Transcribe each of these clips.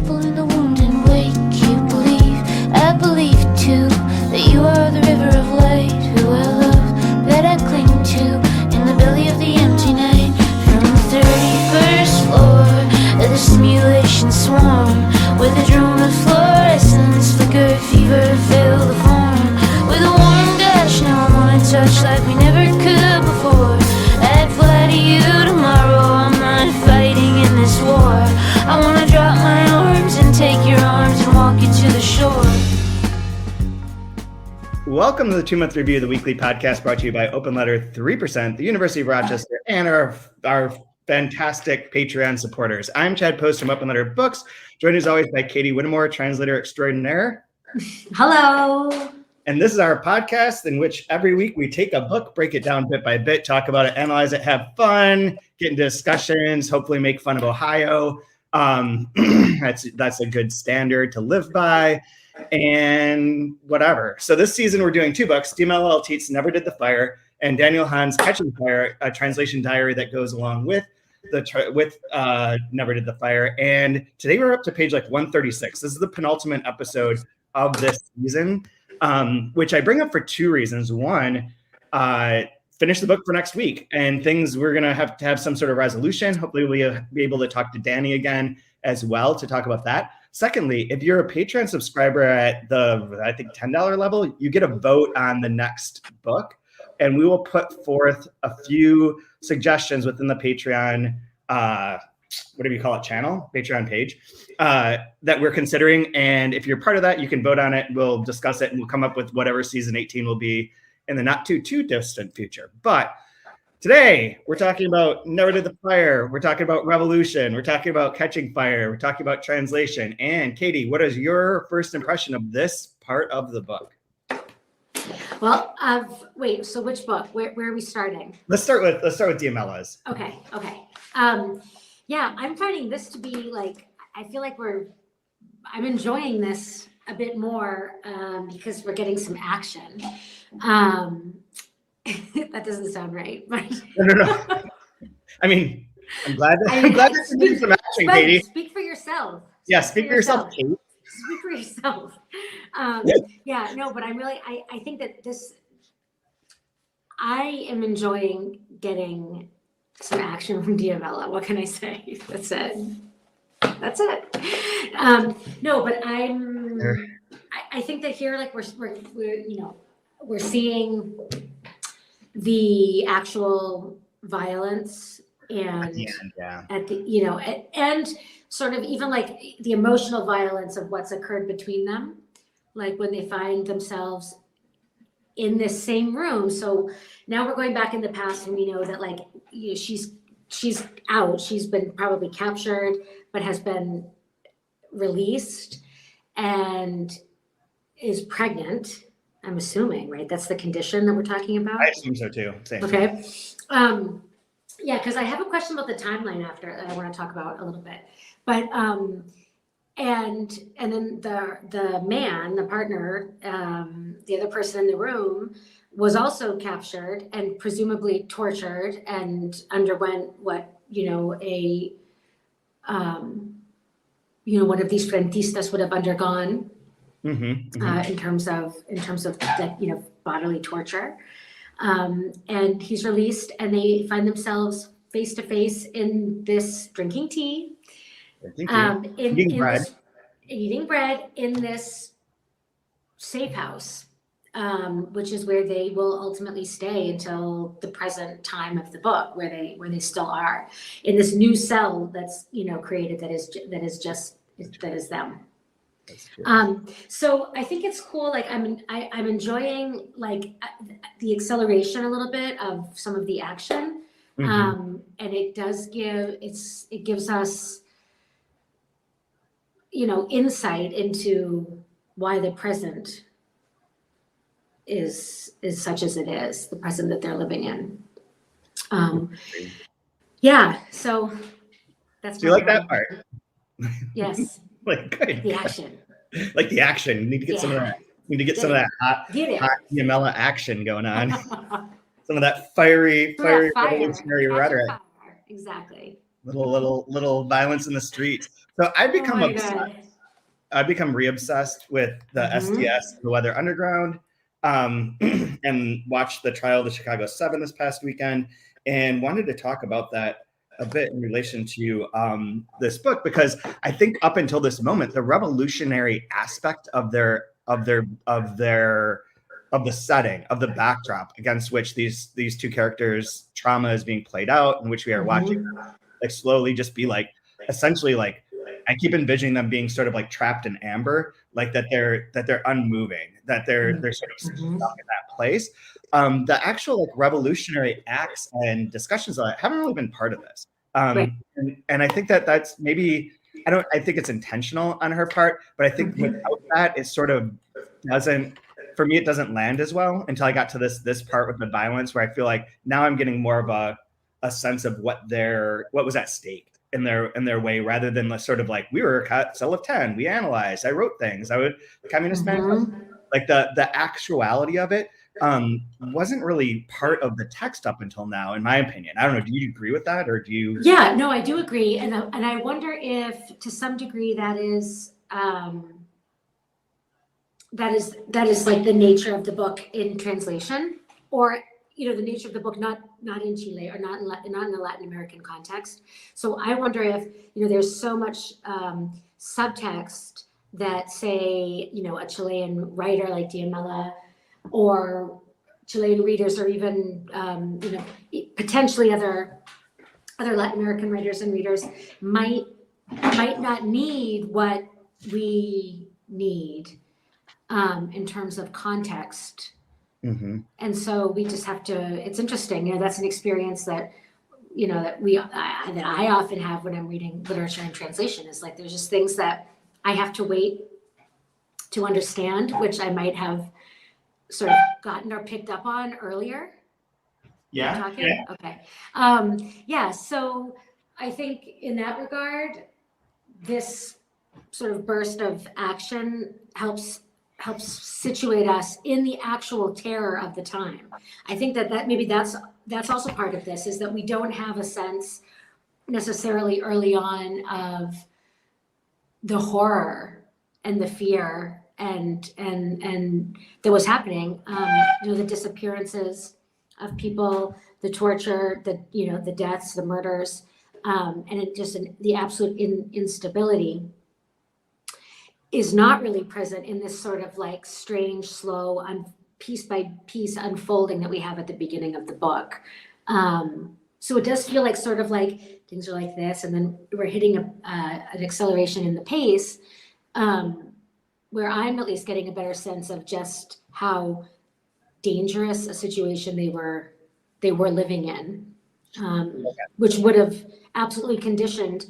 nipple in the wound and wake you believe. I believe too that you are the river of light, who I love, that I cling to in the belly of the empty night. From the 31st floor of the simulation swarm, with a drone of fluorescence, flicker, fever, fill the form. With a warm dash, now I wanna touch like we never could before. I'd fly to you tomorrow, I'm not fighting in this war. I wanna drop my arms and take your arms and walk you to the shore. Welcome to the 2-month review of the weekly podcast brought to you by Open Letter 3%, the University of Rochester, and our fantastic Patreon supporters. I'm Chad Post from Open Letter Books, joined as always by Katie Whittemore, translator extraordinaire. Hello. And this is our podcast in which every week we take a book, break it down bit by bit, talk about it, analyze it, have fun, get into discussions, hopefully make fun of Ohio. That's a good standard to live by, and whatever. So this season we're doing 2 books, DML Eltit's Never Did the Fire and Daniel Hahn's Catching Fire, a translation diary that goes along with Never Did the Fire. And today we're up to page 136. This is the penultimate episode of this season, which I bring up for 2 reasons. One, finish the book for next week, and we're going to have some sort of resolution. Hopefully we'll be able to talk to Danny again as well to talk about that. Secondly, if you're a Patreon subscriber at the, I think, $10 level, you get a vote on the next book, and we will put forth a few suggestions within the Patreon, channel, Patreon page, that we're considering. And if you're part of that, you can vote on it. We'll discuss it, and we'll come up with whatever season 18 will be in the not too distant future. But today we're talking about Never Did the Fire. We're talking about Revolution. We're talking about Catching Fire. We're talking about translation. And Katie, what is your first impression of this part of the book? Well, so which book? Where are we starting? Let's start with DML's. Okay. Yeah, I'm finding this to be I feel like I'm enjoying this a bit more because we're getting some action. That doesn't sound right. But No. I mean, I'm glad that you're getting some action, Katie. Speak for yourself. Yeah, speak for yourself, Katie. Speak for yourself. Yeah, no, but I'm really, I think that I am enjoying getting some action from DML. What can I say? That's it. No, but I think that here, we're seeing the actual violence and and sort of even the emotional violence of what's occurred between them, when they find themselves in this same room. So now we're going back in the past, and we know that she's out. She's been probably captured, but has been released and is pregnant. I'm assuming, right? That's the condition that we're talking about. I assume so too. Same. Okay. Yeah, because I have a question about the timeline after that I want to talk about a little bit. But and then the man, the partner, the other person in the room was also captured and presumably tortured and underwent what one of these frentistas would have undergone. In terms of bodily torture, and he's released, and they find themselves face to face in this drinking tea, eating bread in this safe house, which is where they will ultimately stay until the present time of the book, where they still are in this new cell that's created that is them. So I think it's cool. I'm enjoying the acceleration a little bit of some of the action, and it gives us insight into why the present is such as it is, the present that they're living in. Yeah. So that's. Do you like that part? Yes. Good. The action. The action. You need to get some of that. You need to get some of that hot Yamela action going on. Some of that fiery revolutionary rhetoric. Exactly. Little violence in the streets. So I've Oh become my obsessed. God. I've become re-obsessed with the SDS, the Weather Underground, and watched the trial of the Chicago 7 this past weekend, and wanted to talk about that a bit in relation to this book, because I think up until this moment, the revolutionary aspect of the setting, of the backdrop against which these two characters' trauma is being played out, in which we are watching like slowly just be like, essentially, like, I keep envisioning them being sort of like trapped in amber, like that they're unmoving, that they're sort of stuck in that place. The actual like revolutionary acts and discussions on it haven't really been part of this. And I think that's maybe, I think it's intentional on her part, but I think without that, it sort of doesn't, for me, it doesn't land as well until I got to this part with the violence, where I feel like now I'm getting more of a sense of what was at stake in their way, rather than the sort of like, we were a cell of 10, we analyzed, I wrote things, I would communist manifesto. Like the actuality of it wasn't really part of the text up until now, in my opinion. I don't know. Do you agree with that, or do you? Yeah, no, I do agree, and I wonder if, to some degree, that is like the nature of the book in translation, or the nature of the book not in Chile, or not in a Latin American context. So I wonder if there's so much subtext that, say, a Chilean writer like Diamela, or Chilean readers, or even potentially other Latin American writers and readers might not need what we need in terms of context. And so we just have to, it's interesting, that's an experience that that I often have when I'm reading literature and translation, is like, there's just things that I have to wait to understand, which I might have sort of gotten or picked up on earlier. Yeah. Okay. So I think in that regard, this sort of burst of action helps situate us in the actual terror of the time. I think that maybe that's also part of this, is that we don't have a sense necessarily early on of the horror and the fear and that was happening. The disappearances of people, the torture, the deaths, the murders, and the absolute instability is not really present in this sort of like strange, slow, piece by piece unfolding that we have at the beginning of the book. So it does feel like sort of like things are like this, and then we're hitting an acceleration in the pace, where I'm at least getting a better sense of just how dangerous a situation they were living in, which would have absolutely conditioned,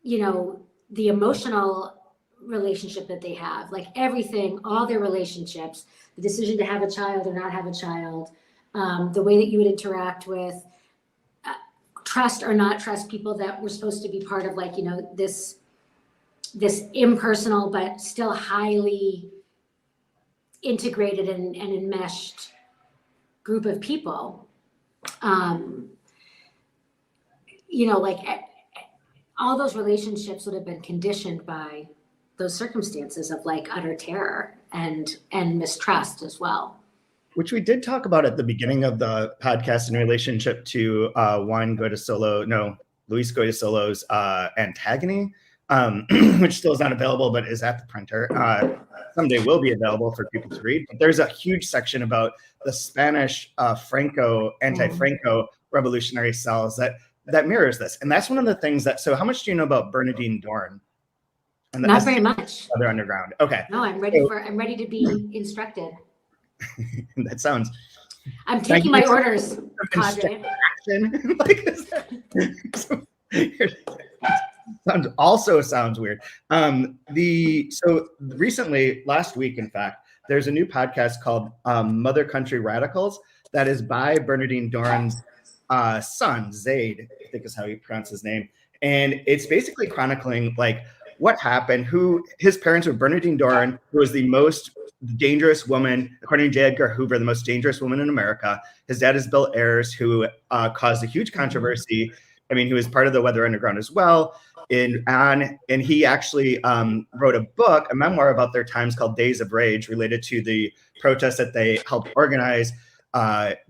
the emotional relationship that they have, like everything, all their relationships, the decision to have a child or not have a child, the way that you would interact with, trust or not trust people that were supposed to be part of, like, this impersonal but still highly integrated and enmeshed group of people. Like all those relationships would have been conditioned by those circumstances of like utter terror and mistrust as well. Which we did talk about at the beginning of the podcast in relationship to Luis Goytisolo's Antagony, which still is not available, but is at the printer. Someday will be available for people to read. But there's a huge section about the Spanish anti-Franco revolutionary cells that mirrors this. And that's one of the things so how much do you know about Bernadine Dohrn? Not very much. Other underground. Okay. No, I'm ready to be instructed. That sounds. I'm taking my orders, Cadre. Sounds weird. So recently, last week, in fact, there's a new podcast called Mother Country Radicals that is by Bernadine Dohrn's son, Zaid, I think is how you pronounce his name. And it's basically chronicling like what happened, who his parents were. Bernadine Dohrn, who was the most dangerous woman, according to J. Edgar Hoover, the most dangerous woman in America. His dad is Bill Ayers, who caused a huge controversy I mean, he was part of the Weather Underground as well. And he actually wrote a book, a memoir about their times called Days of Rage, related to the protests that they helped organize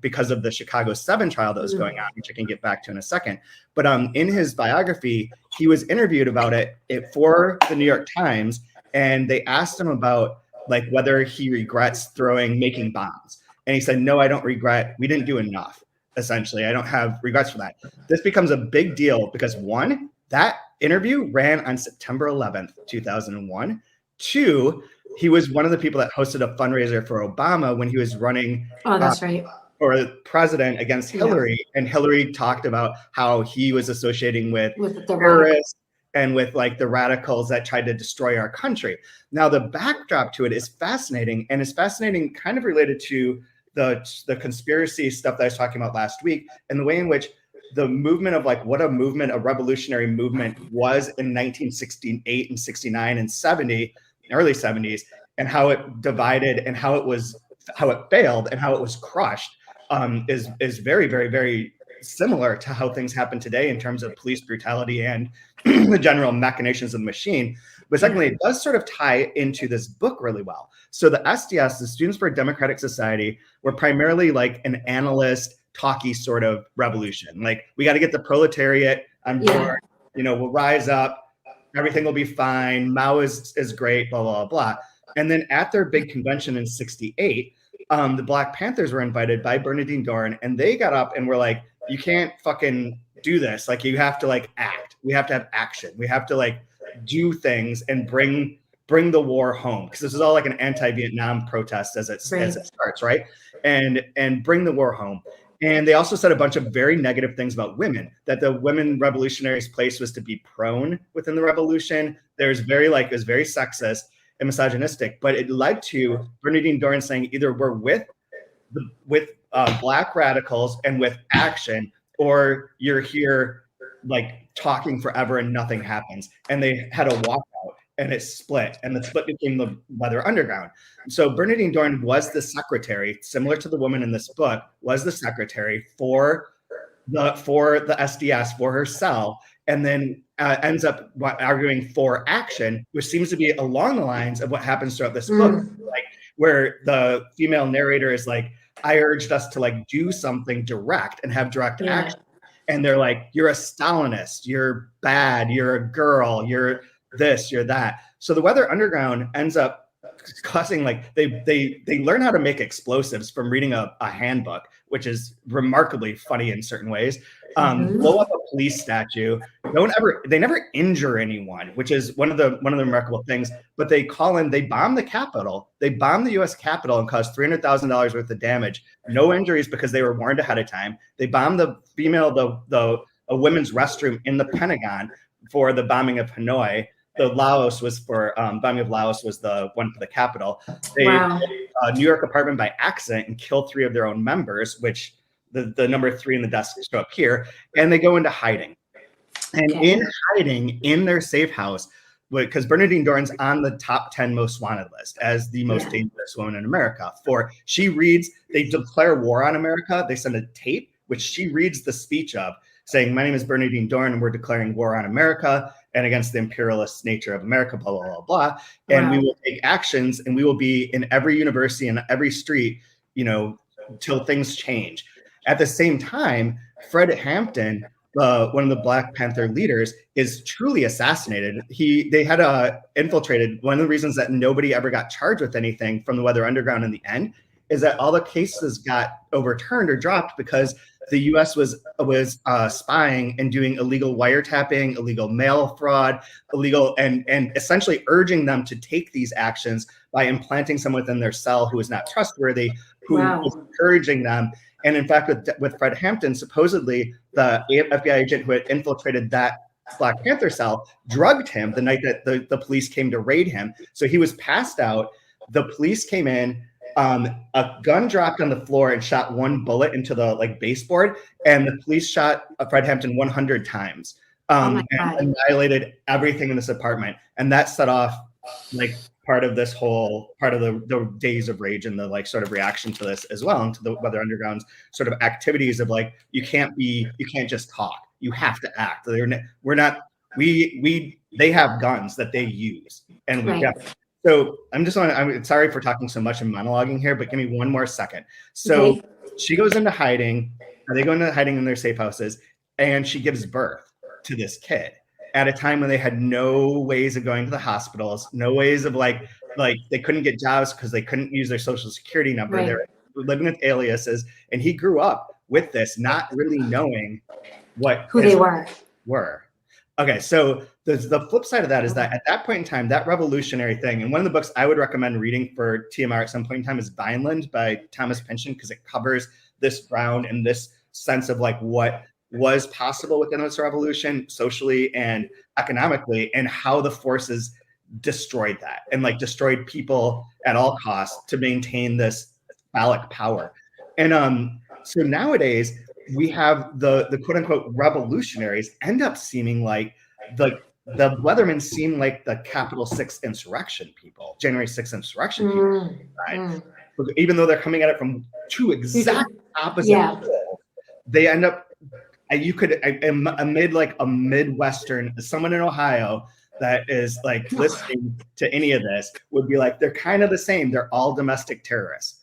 because of the Chicago 7 trial that was going on, which I can get back to in a second. But in his biography, he was interviewed about it for the New York Times, and they asked him about like whether he regrets making bombs. And he said, no, I don't regret. We didn't do enough. Essentially, I don't have regrets for that. This becomes a big deal because one, that interview ran on September 11th, 2001. Two, he was one of the people that hosted a fundraiser for Obama when he was running for president against Hillary. And Hillary talked about how he was associating with terrorists and with like the radicals that tried to destroy our country. Now, the backdrop to it is fascinating, and it's fascinating kind of related to the conspiracy stuff that I was talking about last week, and the way in which the movement of like what a revolutionary movement was in 1968 and 69 and 70, early 70s, and how it divided and how it failed and how it was crushed is very, very, very similar to how things happen today in terms of police brutality and the general machinations of the machine. But secondly, it does sort of tie into this book really well. So the SDS, the Students for a Democratic Society, were primarily like an analyst, talky sort of revolution. Like, we got to get the proletariat on board, we'll rise up, everything will be fine, Mao is great, blah, blah, blah. And then at their big convention in 68, the Black Panthers were invited by Bernadine Dohrn, and they got up and were like, you can't fucking do this. Like, you have to like act. We have to have action. We have to like do things and bring the war home, because this is all like an anti-Vietnam protest as it starts, right? And bring the war home. And they also said a bunch of very negative things about women, that the women revolutionaries' place was to be prone within the revolution. It was very sexist and misogynistic, but it led to Bernadine Dohrn saying either we're with Black radicals and with action, or you're here like talking forever and nothing happens. And they had a walkout, and it split, and the split became the Weather Underground. So Bernadine Dohrn was the secretary, similar to the woman in this book, was the secretary for the SDS, for her cell, and then ends up arguing for action, which seems to be along the lines of what happens throughout this book, like where the female narrator is like, I urged us to like do something direct and have direct action. And they're like, you're a Stalinist, you're bad, you're a girl, you're this, you're that. So the Weather Underground ends up causing like they learn how to make explosives from reading a handbook, which is remarkably funny in certain ways. Blow up a police statue. They never injure anyone, which is one of the remarkable things. But they bomb the Capitol. They bomb the U.S. Capitol and cause $300,000 worth of damage. No injuries because they were warned ahead of time. They bomb the women's restroom in the Pentagon for the bombing of Hanoi. The Laos was for bombing of Laos was the one for the Capitol. They New York apartment by accident and kill 3 of their own members, which the number 3 in the desk show up here, and they go into hiding. And in hiding in their safe house, because Bernadine Dohrn's on the top 10 most wanted list as the most dangerous woman in America. They declare war on America. They send a tape, which she reads the speech of, saying, my name is Bernadine Dohrn, and we're declaring war on America and against the imperialist nature of America, blah, blah, blah, blah. And we will take actions, and we will be in every university and every street, till things change. At the same time, Fred Hampton, one of the Black Panther leaders, is truly assassinated. They had infiltrated. One of the reasons that nobody ever got charged with anything from the Weather Underground in the end is that all the cases got overturned or dropped because the U.S. was spying and doing illegal wiretapping, illegal mail fraud, and essentially urging them to take these actions by implanting someone within their cell who is not trustworthy, who was encouraging them. And in fact, with Fred Hampton, supposedly the FBI agent who had infiltrated that Black Panther cell drugged him the night that the police came to raid him. So he was passed out. The police came in. A gun dropped on the floor and shot 1 bullet into the baseboard, and the police shot Fred Hampton 100 times and annihilated everything in this apartment. And that set off part of the Days of Rage and the sort of reaction to this as well, and to the Weather Underground's sort of activities of you can't just talk. you have to act. They have guns that they use, and we've got. So I'm sorry for talking so much and monologuing here, but give me one more second. So she goes into hiding. They go into hiding in their safe houses, and she gives birth to this kid at a time when they had no ways of going to the hospitals, no ways of like they couldn't get jobs because they couldn't use their social security number. They're living with aliases, and he grew up with this, not really knowing who they were. Okay, so the flip side of that is that at that point in time, that revolutionary thing, and one of the books I would recommend reading for TMR at some point in time is Vineland by Thomas Pynchon, because it covers this ground and this sense of like what was possible within this revolution socially and economically, and how the forces destroyed that and like destroyed people at all costs to maintain this phallic power. And so nowadays we have the quote unquote revolutionaries end up seeming like the Weathermen seem like the Capitol 6 insurrection people, January 6th insurrection people, right? Even though they're coming at it from two exact opposite poles, they end up, you could, amid like a Midwestern, someone in Ohio that is like listening to any of this would be like, they're kind of the same. They're all domestic terrorists.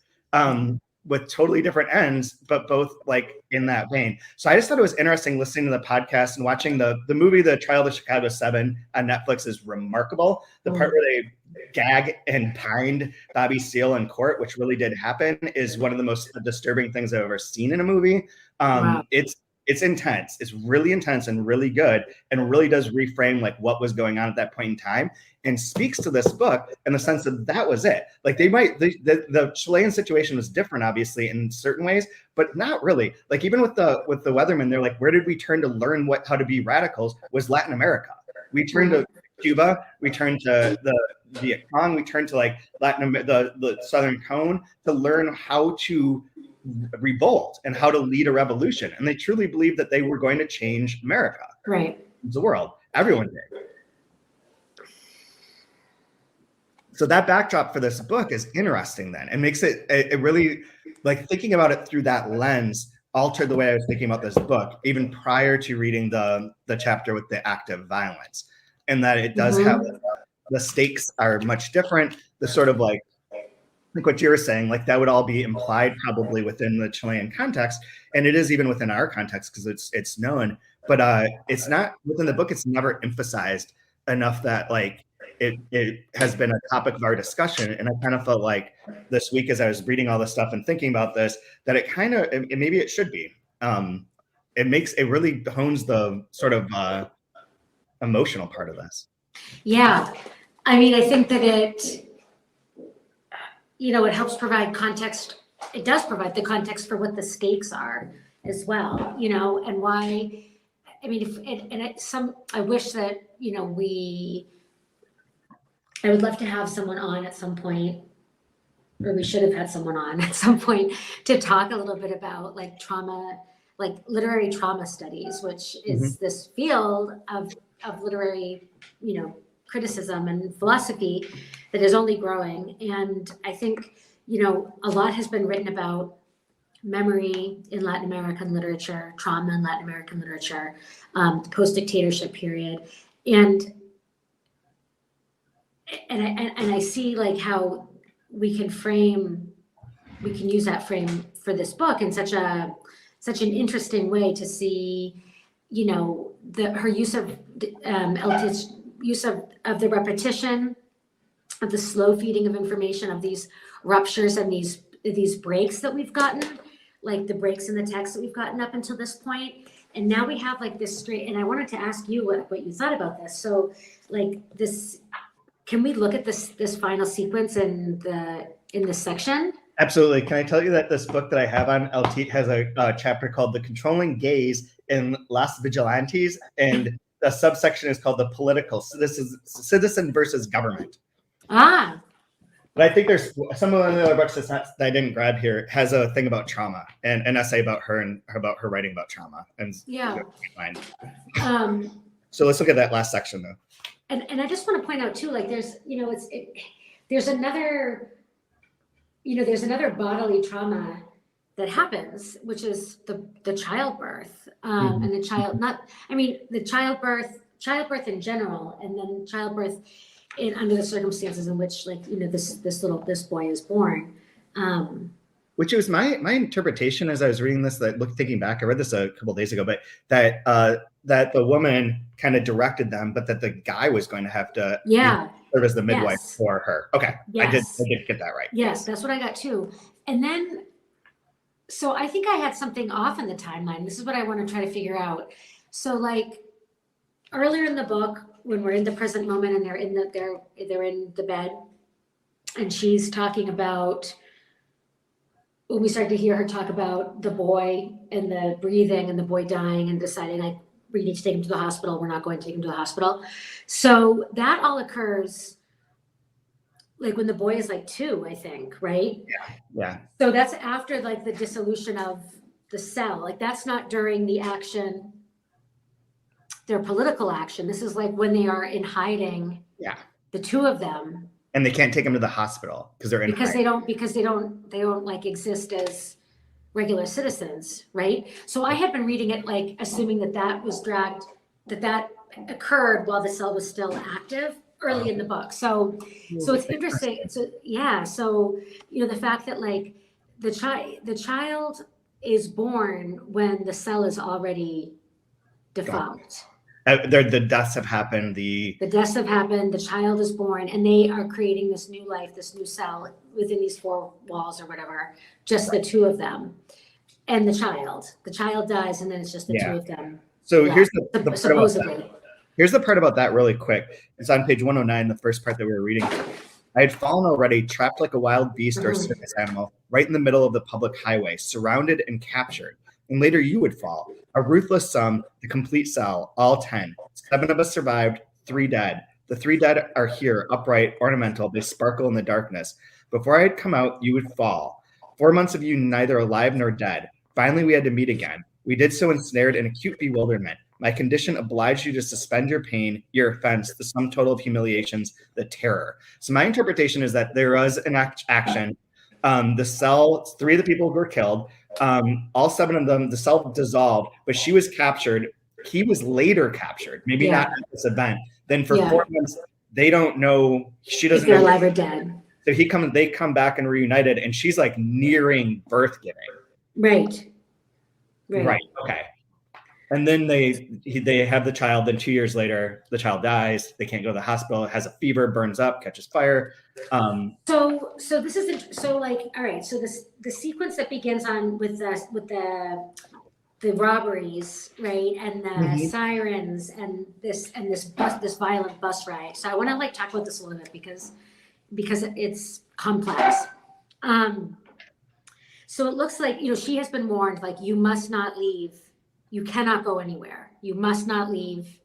With totally different ends, but both like in that vein. So I just thought it was interesting listening to the podcast and watching the movie, The Trial of the Chicago 7 on Netflix is remarkable. The part where they gag and pined Bobby Seale in court, which really did happen, is one of the most disturbing things I've ever seen in a movie. It's intense. It's really intense and really good, and really does reframe like what was going on at that point in time, and speaks to this book in the sense that was it. Like the Chilean situation was different, obviously, in certain ways, but not really. Like even with the Weathermen, they're like, where did we turn to learn how to be radicals? Was Latin America. We turned to Cuba. We turned to the Viet Cong. We turned to like the Southern Cone to learn how to revolt and how to lead a revolution. And they truly believed that they were going to change America, the world. Everyone did. So that backdrop for this book is interesting then. It makes it really, like thinking about it through that lens altered the way I was thinking about this book, even prior to reading the chapter with the active violence. And that it does have, the stakes are much different. The sort of like what you were saying, like that would all be implied probably within the Chilean context. And it is even within our context because it's known, but it's not within the book. It's never emphasized enough that like it has been a topic of our discussion. And I kind of felt like this week, as I was reading all this stuff and thinking about this, that it kind of, maybe it should be, it really hones the sort of emotional part of this. Yeah. I mean, I think that it helps provide context. It does provide the context for what the stakes are as well, and why. I mean, I wish that, I would love to have someone on at some point, or we should have had someone on at some point to talk a little bit about like trauma, like literary trauma studies, which is this field of literary, criticism and philosophy that is only growing. And I think, a lot has been written about memory in Latin American literature, trauma in Latin American literature, the post-dictatorship period. And I see like how we can use that frame for this book in such an interesting way to see, her use of Eltit's use of the repetition, of the slow feeding of information, of these ruptures and these breaks that we've gotten, like the breaks in the text that we've gotten up until this point. And now we have like this straight, and I wanted to ask you what you thought about this. So like this, can we look at this final sequence in this section? Absolutely. Can I tell you that this book that I have on Eltit has a chapter called The Controlling Gaze in Las Vigilantes, and the subsection is called The Political. So this is Citizen versus Government. Ah. But I think there's some of the other books that I didn't grab here has a thing about trauma and an essay about her and about her writing about trauma. And yeah. So let's look at that last section though. And I just want to point out too, like there's another bodily trauma that happens, which is the childbirth, and the child, the childbirth in general, and then childbirth under the circumstances in which, like, this boy is born. Which was my interpretation as I was reading this, thinking back, I read this a couple of days ago, but that the woman kind of directed them, but that the guy was going to have to serve as the midwife for her. Okay. Yes. I did get that right. Yes, that's what I got too. And then, so I think I had something off in the timeline. This is what I want to try to figure out. So, like, earlier in the book, when we're in the present moment and they're in the bed, and she's talking about, when we start to hear her talk about the boy and the breathing and the boy dying and deciding, like, we need to take him to the hospital, we're not going to take him to the hospital. So that all occurs like when the boy is like 2, I think, right? Yeah. So that's after, like, the dissolution of the cell. Like, that's not during the action, their political action. This is like when they are in hiding. Yeah. The 2 of them. And they can't take him to the hospital because they're in hiding. Because they don't like exist as regular citizens, right? So I had been reading it, like, assuming that was dragged, that occurred while the cell was still active early in the book. So it's interesting. So the fact that, like, the child is born when the cell is already defunct. The deaths have happened. The deaths have happened. The child is born, and they are creating this new life, this new cell within these 4 walls or whatever. Just the 2 of them, and the child. The child dies, and then it's just the 2 of them. So here's the supposedly. Here's the part about that really quick. It's on page 109, the first part that we were reading. I had fallen already, trapped like a wild beast or circus animal, right in the middle of the public highway, surrounded and captured. And later you would fall. A ruthless sum, the complete cell, all 10. 7 of us survived, 3 dead. The 3 dead are here, upright, ornamental. They sparkle in the darkness. Before I had come out, you would fall. 4 months of you neither alive nor dead. Finally, we had to meet again. We did so ensnared in acute bewilderment. My condition obliged you to suspend your pain, your offense, the sum total of humiliations, the terror. So my interpretation is that there was an action. The cell, 3 of the people were killed. All 7 of them, the cell dissolved, but she was captured. He was later captured, maybe not at this event. Then for 4 months, they don't know. She doesn't know. If they're alive or dead. So they come back and reunited, and she's like nearing birth giving. Right. Okay. And then they have the child. Then 2 years later, the child dies. They can't go to the hospital. It has a fever, burns up, catches fire. So this is all right. So the sequence that begins on with the robberies, right, and the sirens, and this violent bus ride. So I want to talk about this a little bit because it's complex. So it looks like, she has been warned, like, you must not leave. You cannot go anywhere. You must not leave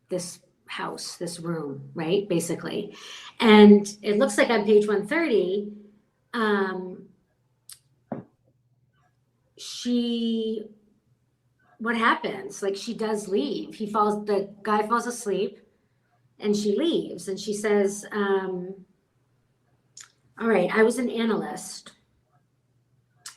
this house, this room, right? Basically. And it looks like on page 130, what happens? Like, she does leave. The guy falls asleep and she leaves. And she says, all right, I was an analyst.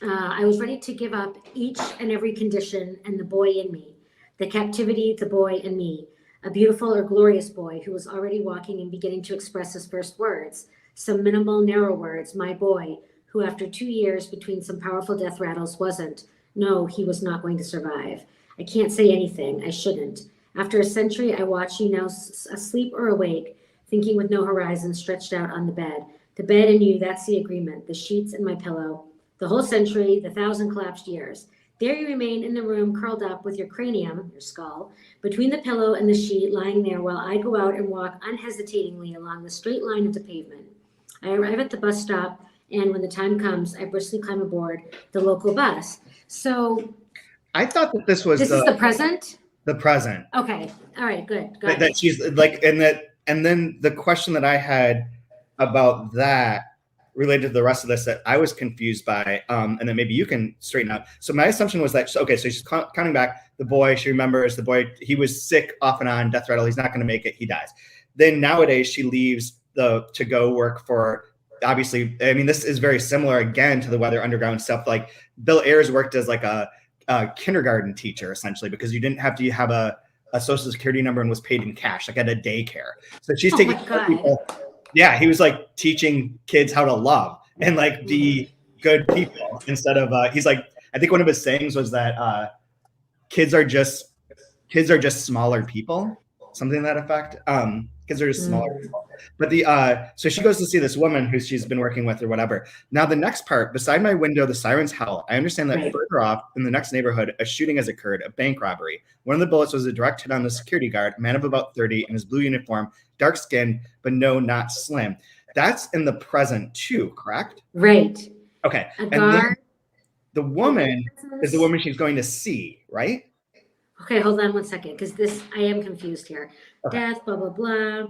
I was ready to give up each and every condition and the boy in me, the captivity, the boy and me, a beautiful or glorious boy who was already walking and beginning to express his first words, some minimal, narrow words, my boy, who after 2 years between some powerful death rattles he was not going to survive. I can't say anything. I shouldn't. After a century, I watch you now asleep or awake, thinking with no horizon stretched out on the bed. The bed and you, that's the agreement, the sheets and my pillow. The whole century, the 1,000 collapsed years. There you remain in the room, curled up with your cranium, your skull, between the pillow and the sheet, lying there while I go out and walk unhesitatingly along the straight line of the pavement. I arrive at the bus stop, and when the time comes, I briskly climb aboard the local bus. So I thought that this is the present? The present. Okay. All right, good. That she's like, and then the question that I had about that related to the rest of this that I was confused by, and then maybe you can straighten out. So my assumption was that, so she's counting back the boy. She remembers the boy. He was sick off and on, death rattle. He's not going to make it. He dies. Then nowadays she leaves to go work for obviously, I mean, this is very similar again to the Weather Underground stuff. Like Bill Ayers worked as like a kindergarten teacher essentially, because you didn't have to have a social security number and was paid in cash, like at a daycare. So she's taking care of people. Yeah, he was like teaching kids how to love and like be good people instead of he's like, I think one of his sayings was that kids are just smaller people, something to that effect. Kids are just smaller people. But so she goes to see this woman who she's been working with or whatever. Now the next part, beside my window, the sirens howl. I understand that further off in the next neighborhood, a shooting has occurred, a bank robbery. One of the bullets was a direct hit on the security guard, a man of about 30 in his blue uniform, dark skinned, but no, not slim. That's in the present too, correct? Right. Okay. And then the woman is the woman she's going to see, right? Okay, hold on one second, because I am confused here. Okay. Death, blah, blah, blah.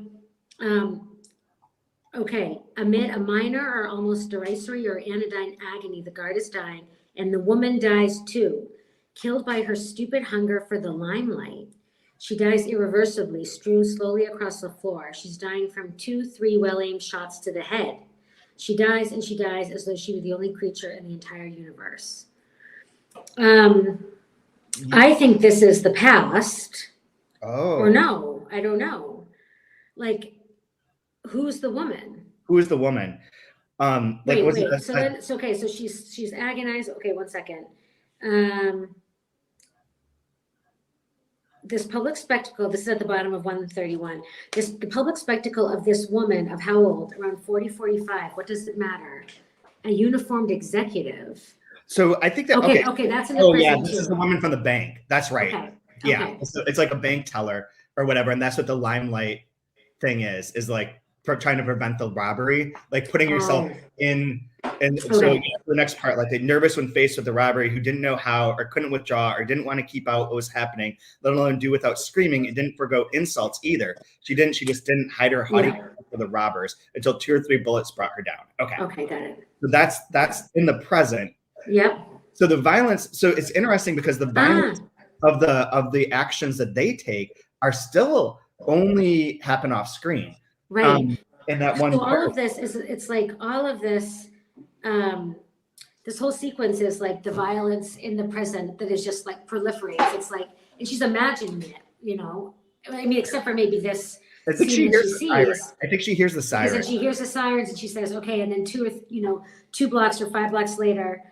Okay, amid a minor or almost derisory or anodyne agony, the guard is dying, and the woman dies too, killed by her stupid hunger for the limelight. She dies irreversibly, strewn slowly across the floor. She's dying from 2-3 well-aimed shots to the head. She dies and she dies as though she were the only creature in the entire universe. I think this is the past. Oh. Or no, I don't know. Like, who's the woman? Who is the woman? Wait. So she's agonized. Okay, one second. This public spectacle, this is at the bottom of 131. The public spectacle of this woman of how old? Around 40, 45. What does it matter? A uniformed executive. So I think that, okay, that's in the present this too. is the woman from the bank. That's right. Okay. Yeah, so it's like a bank teller or whatever. And that's what the limelight thing is like trying to prevent the robbery, like putting yourself in. And so the next part, like nervous when faced with the robbery, who didn't know how or couldn't withdraw or didn't want to keep out what was happening, let alone do without screaming. It didn't forgo insults either. She just didn't hide her haughty for the robbers until 2 or 3 bullets brought her down. Okay, got it. So that's in the present. Yep. So the violence, so it's interesting because the violence of the actions that they take are still only happen off screen. Right. In that one so part. all of this it's like all of this, this whole sequence is like the violence in the present that is just like proliferates. It's like, and she's imagining it, you know, I mean, except for maybe this. I think she hears the sirens. I think she hears the sirens. And she hears the sirens and she says, okay. And then 2 blocks or 5 blocks later,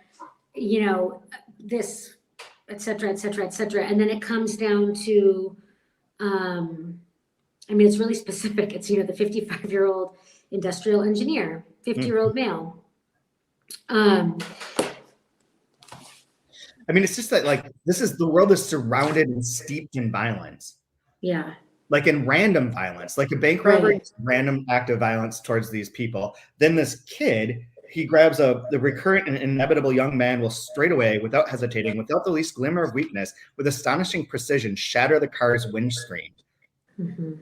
you know, this, et cetera, et cetera, et cetera. And then it comes down to, I mean, it's really specific. It's, the 55-year-old industrial engineer, 50-year-old male. I mean, it's just that like, the world is surrounded and steeped in violence. Yeah. Like in random violence, like a bank robbery, random act of violence towards these people. Then this kid, he grabs the recurrent and inevitable young man will straight away, without hesitating, without the least glimmer of weakness, with astonishing precision, shatter the car's windscreen. Mm-hmm.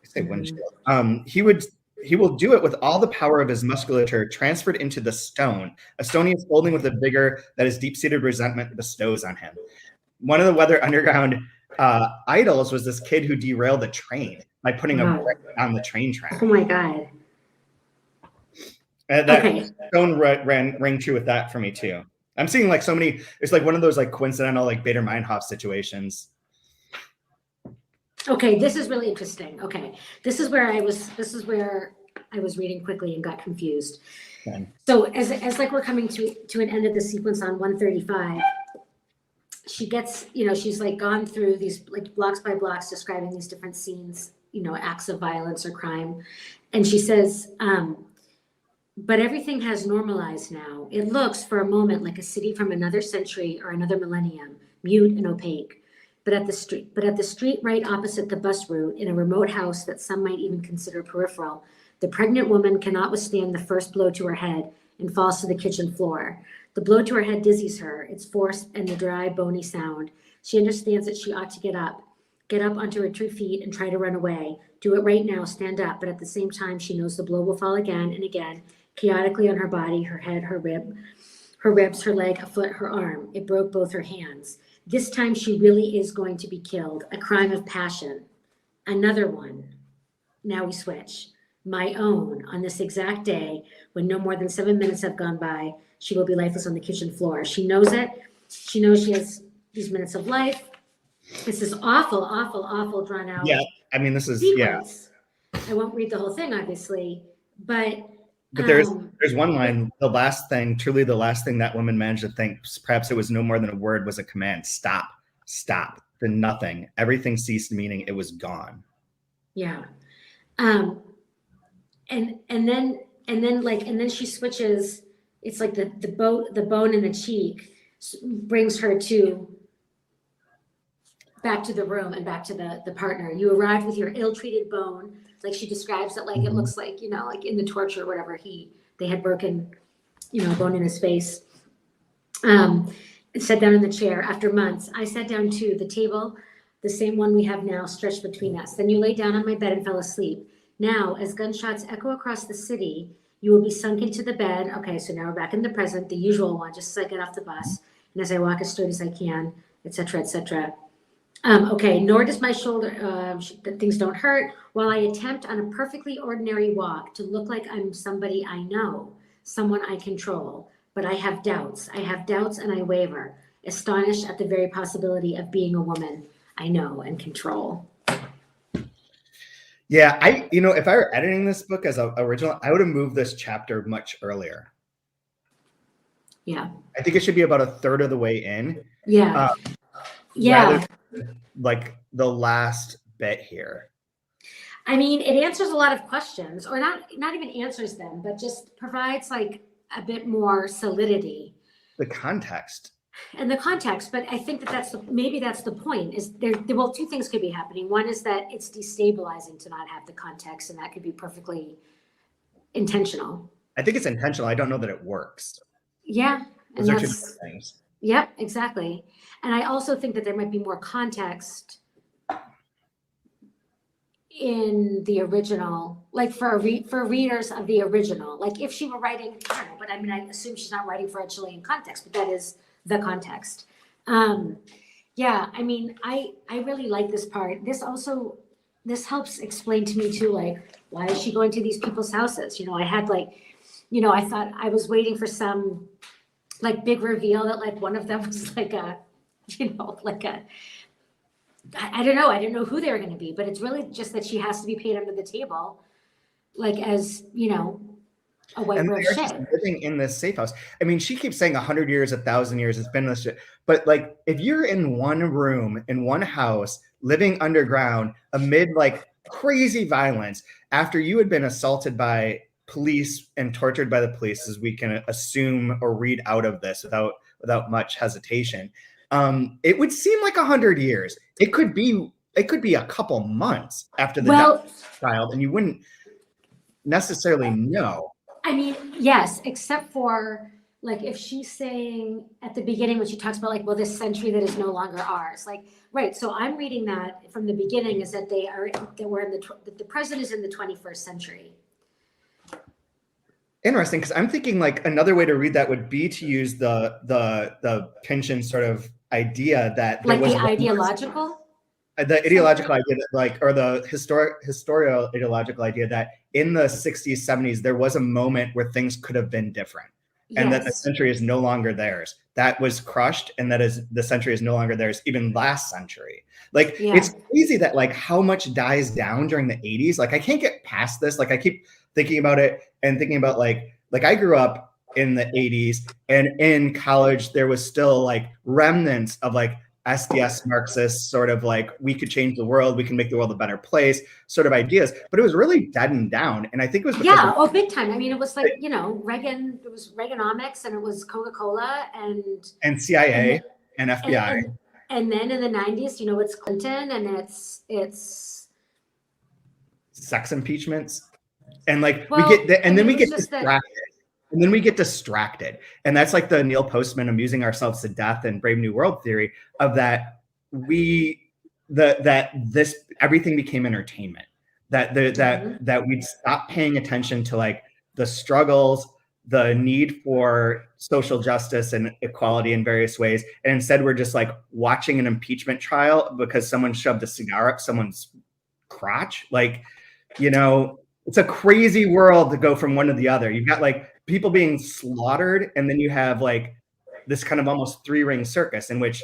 I say windshield. He will do it with all the power of his musculature transferred into the stone. A stone he is holding with a vigor that his deep-seated resentment bestows on him. One of the Weather Underground idols was this kid who derailed the train by putting a brick on the train track. Oh my God. And that stone rang true with that for me too. I'm seeing like so many, it's like one of those like coincidental like Bader Meinhof situations. Okay, this is really interesting. Okay, this is where I was reading quickly and got confused. Okay. So as like we're coming to an end of the sequence on 135, she gets, she's like gone through these like blocks by blocks describing these different scenes, acts of violence or crime. And she says, but everything has normalized now. It looks for a moment like a city from another century or another millennium, mute and opaque. But at the street right opposite the bus route, in a remote house that some might even consider peripheral, the pregnant woman cannot withstand the first blow to her head and falls to the kitchen floor. The blow to her head dizzies her, its force and the dry, bony sound. She understands that she ought to get up onto her 2 feet and try to run away. Do it right now, stand up. But at the same time, she knows the blow will fall again and again, chaotically on her body, her head, her ribs, her leg, a foot, her arm. It broke both her hands. This time she really is going to be killed. A crime of passion. Another one. Now we switch. my own, on this exact day, when no more than 7 minutes have gone by, she will be lifeless on the kitchen floor. She knows it. She knows she has these minutes of life. It's this awful, awful, awful drawn out this is sequence. I won't read the whole thing, obviously, but there's one line, the last thing that woman managed to think, perhaps it was no more than a word, was a command. Stop. Then nothing. Everything ceased, meaning it was gone. Yeah. And then she switches. It's like the bone in the cheek brings her back to the room and back to the partner. You arrived with your ill-treated bone. Like she describes it, like it looks like, like in the torture or whatever, they had broken, a bone in his face. Sat down in the chair. After months, I sat down to the table, the same one we have now, stretched between us. Then you lay down on my bed and fell asleep. Now, as gunshots echo across the city, you will be sunk into the bed. Okay, so now we're back in the present, the usual one, just as I get off the bus, and as I walk as straight as I can, etc., etc. Okay, nor does my shoulder, things don't hurt, while I attempt on a perfectly ordinary walk to look like I'm somebody I know, someone I control. But I have doubts and I waver, astonished at the very possibility of being a woman I know and control. Yeah, if I were editing this book as an original, I would have moved this chapter much earlier. Yeah. I think it should be about a third of the way in. Yeah. Rather than, like the last bit here. I mean, it answers a lot of questions, or not even answers them, but just provides like a bit more solidity. The context. And the context, but I think that's maybe that's the point. Is there? Well, two things could be happening. One is that it's destabilizing to not have the context, and that could be perfectly intentional. I think it's intentional. I don't know that it works. Yeah, those are two different things. Yep, exactly. And I also think that there might be more context in the original, like for readers of the original. Like if she were writing, I don't know, but I mean, I assume she's not writing for a Chilean context, but that is the context. Yeah, I mean, I really like this part. This helps explain to me too, like, why is she going to these people's houses? I had I thought I was waiting for some like big reveal that like one of them was like a, I don't know. I didn't know who they were going to be, but it's really just that she has to be paid under the table, like as, a white and rose they're just living in this safe house. I mean, she keeps saying 100 years, 1,000 years. It's been this shit. But like, if you're in one room, in one house, living underground amid like crazy violence, after you had been assaulted by police and tortured by the police, as we can assume or read out of this without much hesitation, it would seem like 100 years. It could be a couple months after the death of the child, and you wouldn't necessarily know. I mean, yes, except for like if she's saying at the beginning when she talks about like, well, this century that is no longer ours, like, right. So I'm reading that from the beginning is that the present is in the 21st century. Interesting, because I'm thinking like another way to read that would be to use the Pynchon sort of idea that like the ideological idea that, like, or the historical ideological idea that in the 60s, 70s, there was a moment where things could have been different. And that the century is no longer theirs. That was crushed, and the century is no longer theirs, even last century. Like, it's crazy that like how much dies down during the 80s. Like, I can't get past this. Like, I keep thinking about it and thinking about like I grew up in the 80s, and in college there was still like remnants of like SDS Marxist sort of like, we could change the world, we can make the world a better place sort of ideas, but it was really deadened down. And I think it was big time. I mean, it was like, Reagan, it was Reaganomics, and it was Coca-Cola and CIA and FBI. And then in the 90s, it's Clinton, and it's sex impeachments. And like we get distracted. And then we get distracted. And that's like the Neil Postman amusing ourselves to death and Brave New World theory of that this everything became entertainment. That we'd stop paying attention to like the struggles, the need for social justice and equality in various ways. And instead we're just like watching an impeachment trial because someone shoved a cigar up someone's crotch. Like, it's a crazy world to go from one to the other. You've got like people being slaughtered, and then you have like this kind of almost 3-ring circus in which,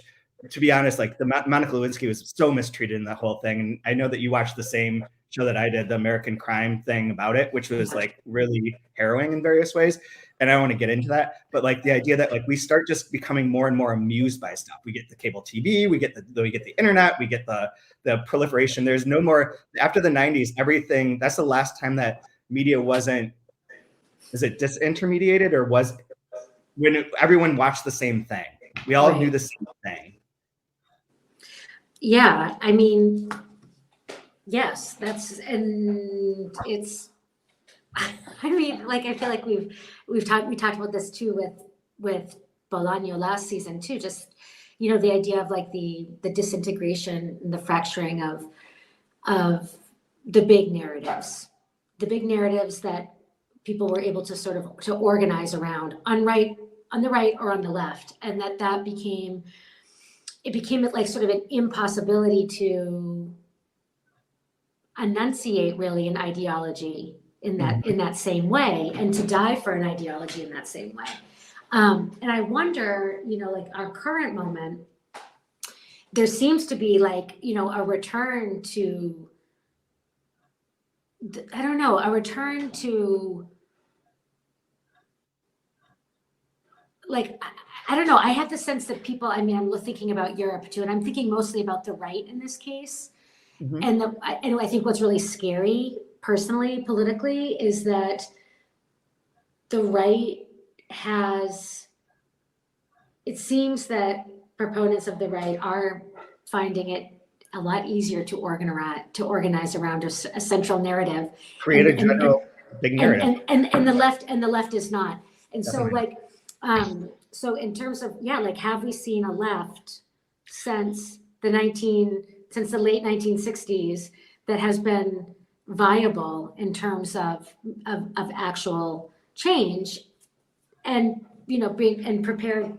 to be honest, like the Monica Lewinsky was so mistreated in that whole thing. And I know that you watched the same show that I did, the American Crime thing about it, which was like really harrowing in various ways. And I don't want to get into that, but like the idea that like we start just becoming more and more amused by stuff. We get the cable TV, we get the internet, we get the proliferation. There's no more, after the 90s, everything, that's the last time that media wasn't, is it disintermediated, or was when everyone watched the same thing? We all knew the same thing. Yeah, I mean, yes, and it's, I mean, like, I feel like we talked about this too with Bolaño last season too, just, you know, the idea of like the disintegration and the fracturing of the big narratives that people were able to sort of to organize around on the right or on the left, and that became like sort of an impossibility to enunciate really an ideology in that same way, and to die for an ideology in that same way. And I wonder, you know, like our current moment, there seems to be like, you know, a return to, I don't know, like, I don't know. I have the sense that people, I mean, I'm thinking about Europe too, and I'm thinking mostly about the right in this case. And I think what's really scary personally, politically, is that the right it seems that proponents of the right are finding it a lot easier to organize around a central narrative. Create a general big narrative. And the left is not. And Definitely. So so in terms of, like, have we seen a left since the late 1960s that has been viable in terms of actual change, and, you know, being prepared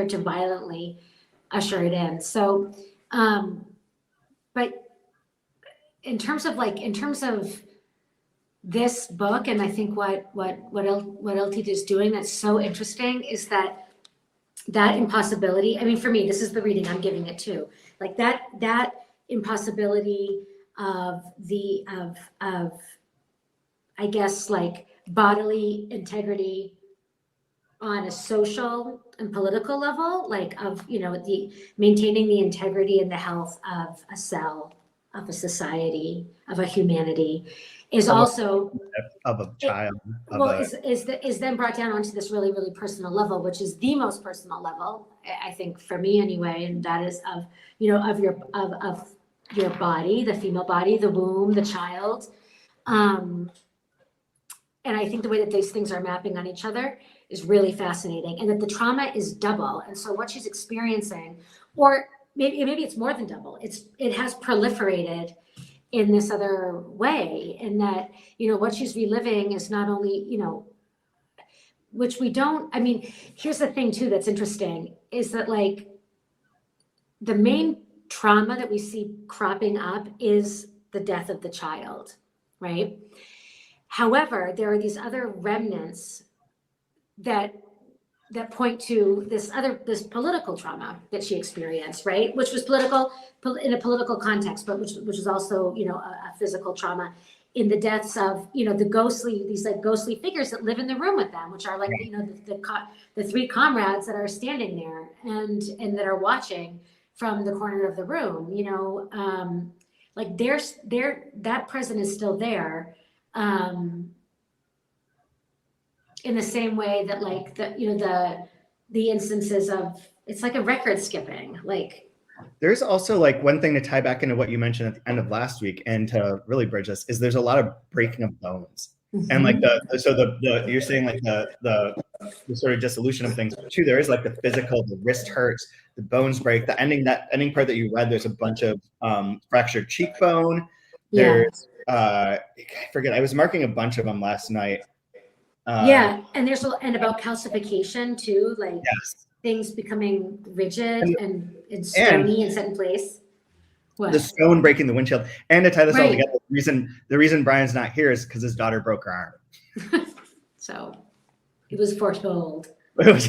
to violently usher it in. So, but in terms of this book, and I think what Eltit is doing that's so interesting is that impossibility. I mean, for me, this is the reading I'm giving it to. Like that impossibility of I guess, like, bodily integrity on a social and political level, like, of, you know, the maintaining the integrity and the health of a cell, of a society, of a humanity, is also of a child. Is then brought down onto this really, really personal level, which is the most personal level, I think, for me anyway, and that is of, you know, of your body, the female body, the womb, the child. And I think the way that these things are mapping on each other is really fascinating, and that the trauma is double. And so what she's experiencing, or maybe it's more than double, it has proliferated in this other way, in that, you know, what she's reliving is not only, you know, which we don't, I mean, here's the thing too that's interesting, is that, like, the main trauma that we see cropping up is the death of the child, right? However, there are these other remnants that point to this political trauma that she experienced, right? Which was political in a political context, but which was also, you know, a physical trauma in the deaths of, you know, these ghostly figures that live in the room with them, which are like, you know, the three comrades that are standing there and that are watching from the corner of the room, you know, like that present is still there. In the same way that, like, the instances of, it's like a record skipping, like. There's also, like, one thing to tie back into what you mentioned at the end of last week, and to really bridge this, is there's a lot of breaking of bones. And like you're saying, like, the sort of dissolution of things too. There is, like, the physical, the wrist hurts, the bones break. That ending part that you read, there's a bunch of fractured cheekbone. There's I forget, I was marking a bunch of them last night. And there's and about calcification too, like, yes, things becoming rigid and stony and set in place. What? The stone breaking the windshield. And to tie this all Right. together, the reason Brian's not here is because his daughter broke her arm. So it was foretold. It was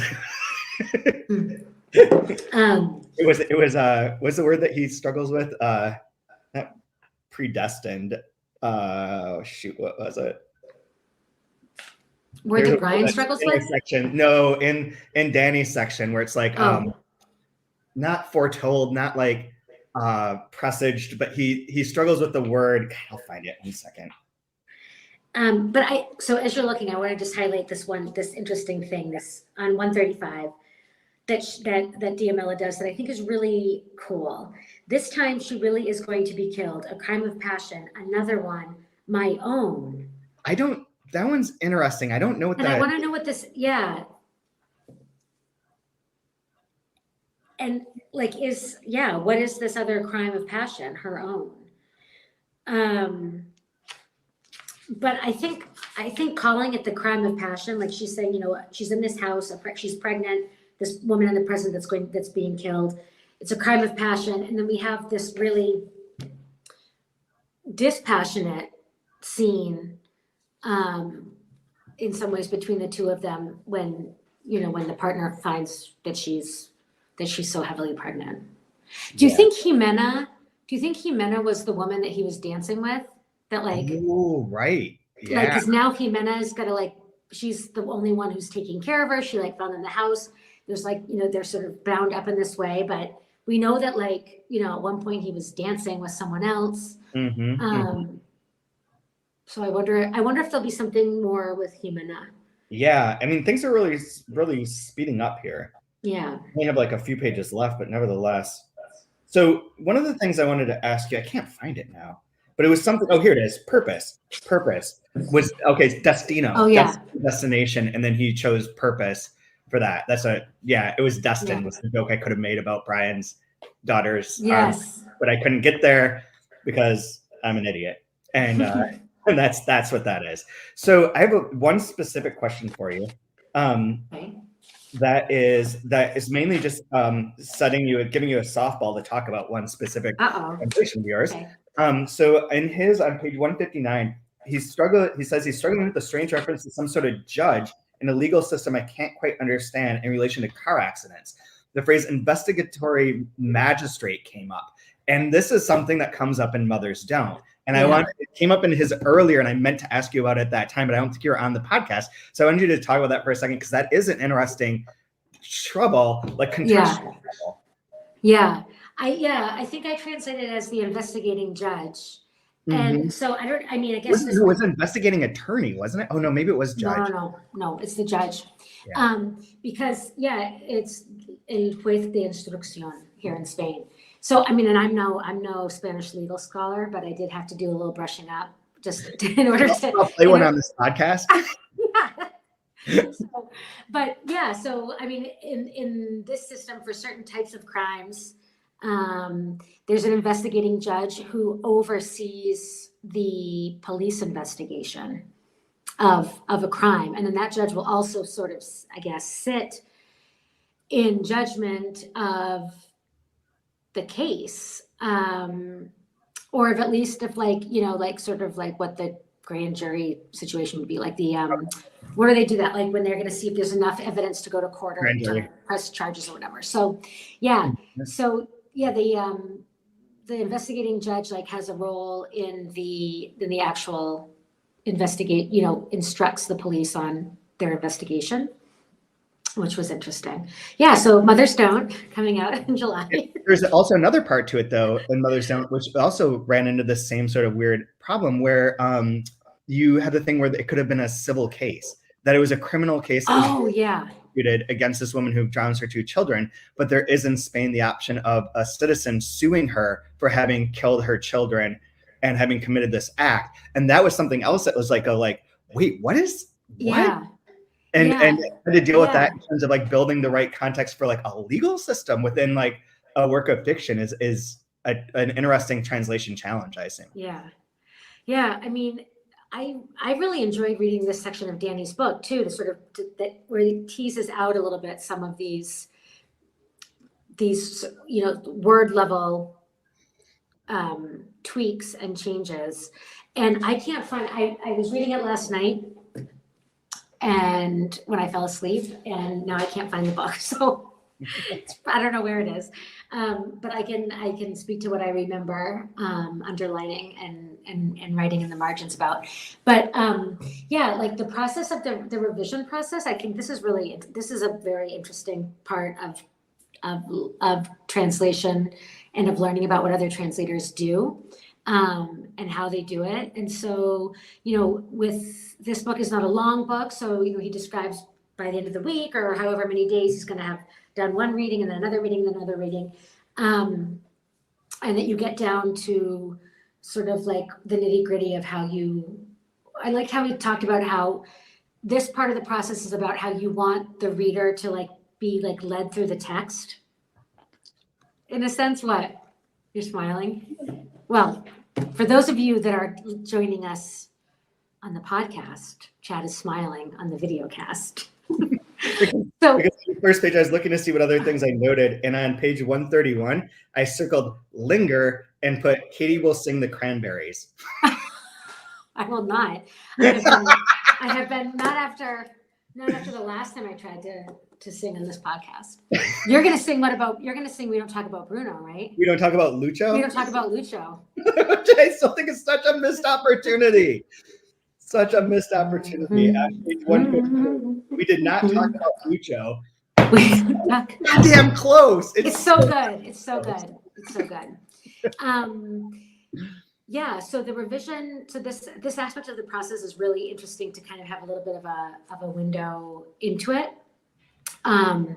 Um, what's the word that he struggles with? Not predestined. Shoot, what was it? where the Brian struggles with? Section. No, in Danny's section where it's like not foretold, not like presaged, but he struggles with the word. I'll find it in a second. So as you're looking, I want to just highlight this interesting thing, this on 135 that Diamela does that I think is really cool. This time she really is going to be killed. A crime of passion. Another one, my own. That one's interesting. I don't know what and that. I want to know what this. Yeah. And like what is this other crime of passion? Her own. But I think calling it the crime of passion, like she's saying, she's in this house, she's pregnant, this woman in the present that's being killed. It's a crime of passion. And then we have this really dispassionate scene in some ways between the two of them when the partner finds that she's so heavily pregnant. Do you think Jimena was the woman that he was dancing with? That oh, right. Yeah. Like, because now Jimena is gonna she's the only one who's taking care of her. She found in the house. There's they're sort of bound up in this way, but we know that at one point he was dancing with someone else. So I wonder if there'll be something more with Jimena. Yeah, I mean things are really, really speeding up here. Yeah. We have a few pages left, but nevertheless. So one of the things I wanted to ask you, I can't find it now, but it was something. Oh, here it is. Purpose was Destino. Oh yeah. Destination, and then he chose purpose for that. It was destined. Yeah. Was the joke I could have made about Brian's daughter's. Yes. But I couldn't get there because I'm an idiot, and and that's what that is. So I have one specific question for you. Okay. That is mainly just giving you a softball to talk about one specific translation of yours. Okay. So on page 159, he says he's struggling with a strange reference to some sort of judge in a legal system I can't quite understand in relation to car accidents. The phrase investigatory magistrate came up. And this is something that comes up in Mothers Don't. And it came up in his earlier, and I meant to ask you about it at that time, but I don't think you were on the podcast. So I wanted you to talk about that for a second, because that is an interesting trouble, contextual trouble. Yeah. I think I translated it as the investigating judge. And so I guess it was investigating attorney, wasn't it? Oh no, maybe it was judge. No, it's the judge. Yeah. Because it's el juez de instrucción here in Spain. So, and I'm no Spanish legal scholar, but I did have to do a little brushing up just in order to. I'll play one on this podcast. Yeah. So in this system for certain types of crimes, there's an investigating judge who oversees the police investigation of a crime, and then that judge will also sort of, I guess, sit in judgment of the case, or if at least if sort of what the grand jury situation would be like. The where do they do that? When they're going to see if there's enough evidence to go to court or to press charges or whatever. So the investigating judge has a role in the actual instructs the police on their investigation, which was interesting. Yeah, so Mothers Don't coming out in July. There's also another part to it, though, in Mothers Don't, which also ran into the same sort of weird problem where you had the thing where it could have been a civil case, that it was a criminal case. Against this woman who drowns her 2 children, but there is in Spain the option of a citizen suing her for having killed her children and having committed this act. And that was something else that was wait, what? Yeah. And had to deal with that in terms of building the right context for a legal system within a work of fiction is an interesting translation challenge, I think. Yeah. I really enjoyed reading this section of Danny's book too, where he teases out a little bit some of these word level tweaks and changes. And I can't find, I was reading it last night and when I fell asleep, and now I can't find the book. So I don't know where it is. But I can speak to what I remember underlining and writing in the margins about. But yeah, like the process of the revision process, I think this is a very interesting part of translation and of learning about what other translators do and how they do it. And so, with this book is not a long book. So, he describes by the end of the week or however many days he's going to have done one reading and then another reading and then another reading. And that you get down to sort of like the nitty gritty of I like how he talked about how this part of the process is about how you want the reader to be led through the text. In a sense, what? You're smiling? Well, for those of you that are joining us on the podcast, Chad is smiling on the video cast. So, because on the first page, I was looking to see what other things I noted. And on page 131, I circled linger and put Katie will sing the Cranberries. I will not. I have been not after the last time I tried to sing on this podcast. You're going to sing We Don't Talk About Bruno, right? We don't talk about Lucho? We don't talk about Lucho. Which I still think is such a missed opportunity. Such a missed opportunity. At page 152, we did not talk about Lucho. Damn close. It's so good. It's so good. It's so good. Yeah. So the revision. So this aspect of the process is really interesting to kind of have a little bit of a window into it. And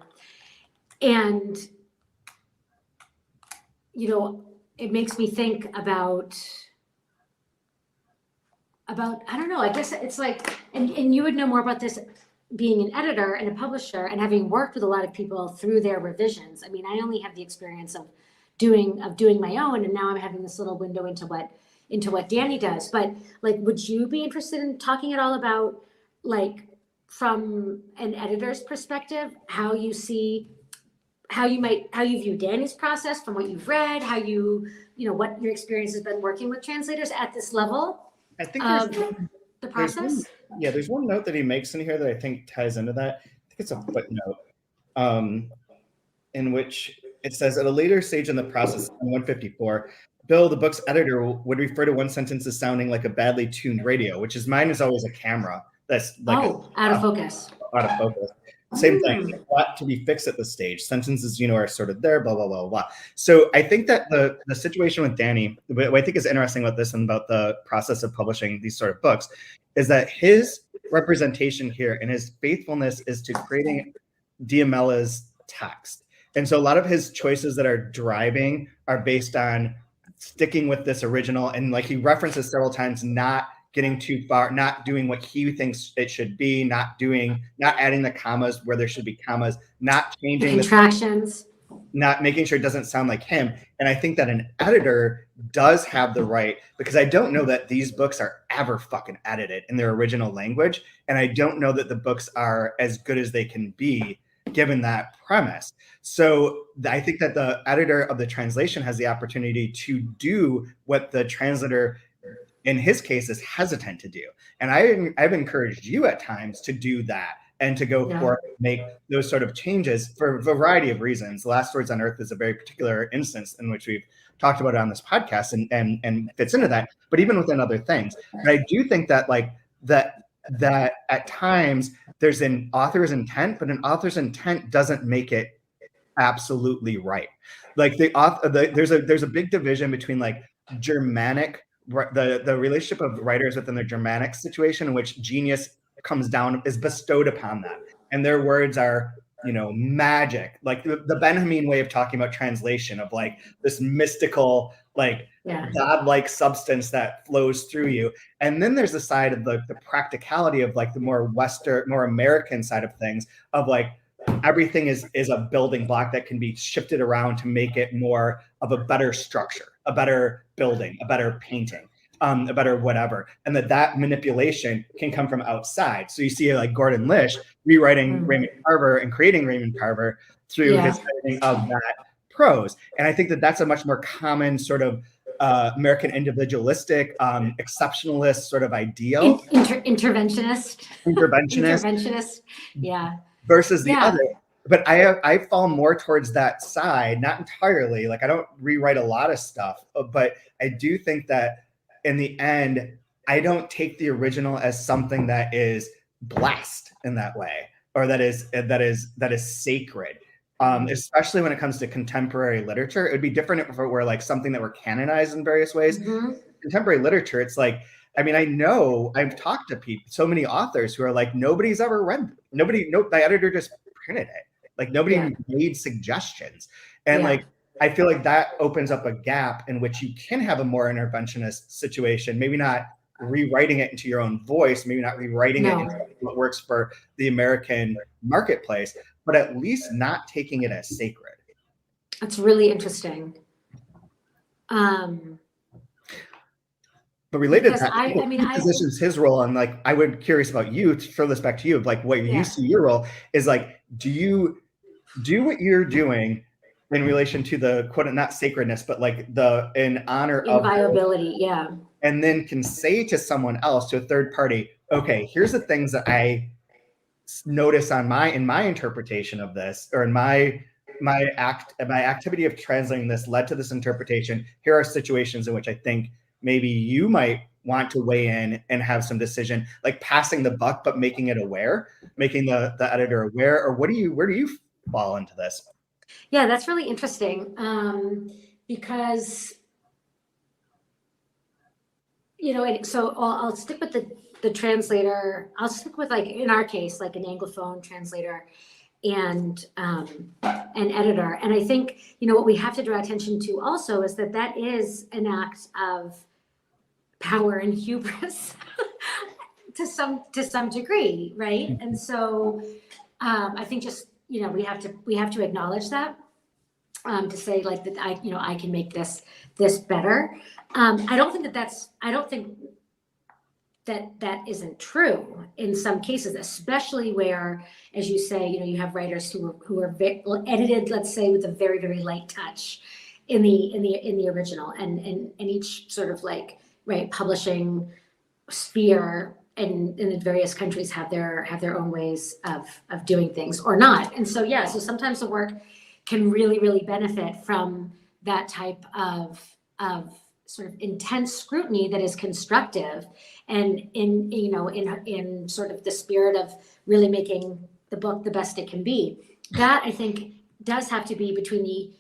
it makes me think about I don't know, I guess it's like, and you would know more about this being an editor and a publisher and having worked with a lot of people through their revisions. I mean, I only have the experience of doing my own, and now I'm having this little window into what Danny does. But would you be interested in talking at all about from an editor's perspective, how you view Danny's process from what you've read, how what your experience has been working with translators at this level? I think the process. There's one note that he makes in here that I think ties into that. I think it's a footnote, in which it says at a later stage in the process, on 154, Bill, the book's editor, would refer to one sentence as sounding like a badly tuned radio, which is mine is always a camera that's out of focus. Out of focus. Same thing, a lot to be fixed at this stage. Sentences, are sort of there, blah, blah, blah, blah. So I think that the situation with Danny, what I think is interesting about this and about the process of publishing these sort of books, is that his representation here and his faithfulness is to creating Diamella's text. And so a lot of his choices that are driving are based on sticking with this original. And he references several times, not getting too far, not doing what he thinks it should be, not adding the commas where there should be commas, not changing the contractions, not making sure it doesn't sound like him. And I think that an editor does have the right, because I don't know that these books are ever fucking edited in their original language. And I don't know that the books are as good as they can be given that premise. So I think that the editor of the translation has the opportunity to do what the translator in his case is hesitant to do. And I've encouraged you at times to do that and to go forward and make those sort of changes for a variety of reasons. The Last Words on Earth is a very particular instance in which we've talked about it on this podcast and fits into that, but even within other things. But I do think that that at times there's an author's intent, but an author's intent doesn't make it absolutely right. There's a big division between Germanic, the relationship of writers within their Germanic situation in which genius comes down, is bestowed upon them. And their words are, magic, the Benjamin way of talking about translation of this mystical, godlike substance that flows through you. And then there's the side of the practicality of the more Western, more American side of things of everything is a building block that can be shifted around to make it more of a better structure, a better building, a better painting, a better whatever. And that manipulation can come from outside. So you see Gordon Lish rewriting Raymond Carver and creating Raymond Carver through his editing of that prose. And I think that that's a much more common sort of American individualistic, exceptionalist sort of ideal. Interventionist. Interventionist. Yeah. Versus the other. But I fall more towards that side, not entirely. Like, I don't rewrite a lot of stuff, but I do think that in the end, I don't take the original as something that is blessed in that way, or that is sacred. Especially when it comes to contemporary literature. It would be different if it were like something that were canonized in various ways. Contemporary literature, it's like, I mean, I know I've talked to people, so many authors who are like, nobody's ever read, my editor just printed it. Like, nobody made suggestions. And like, I feel like that opens up a gap in which you can have a more interventionist situation, maybe not rewriting it into your own voice, maybe not rewriting it into what works for the American marketplace, but at least not taking it as sacred. That's really interesting. But related to that, he positions his role on, like, I would curious about you, to throw this back to you, like what you see your role is like, do you do what you're doing in relation to the quote, not sacredness, but like in honor of viability, and then can say to someone else, to a third party, okay, here's the things that I notice in my interpretation of this, or in my activity of translating this led to this interpretation. Here are situations in which I think maybe you might want to weigh in and have some decision, like passing the buck, but making it aware, making the editor aware. Or where do you fall into this? Yeah, that's really interesting. Because, so I'll stick with the translator. I'll stick with, like, in our case, like an Anglophone translator and an editor. And I think, what we have to draw attention to also is that is an act of power and hubris to some degree, right? And so I think just, we have to acknowledge that, to say, like, that I can make this better. I don't think that isn't true in some cases, especially where, as you say, you have writers who are edited, let's say, with a very, very light touch in the original, and each sort of, like, publishing sphere in the various countries have their own ways of doing things, or not. And so so sometimes the work can really, really benefit from that type of sort of intense scrutiny that is constructive, and in sort of the spirit of really making the book the best it can be. That, I think, does have to be between the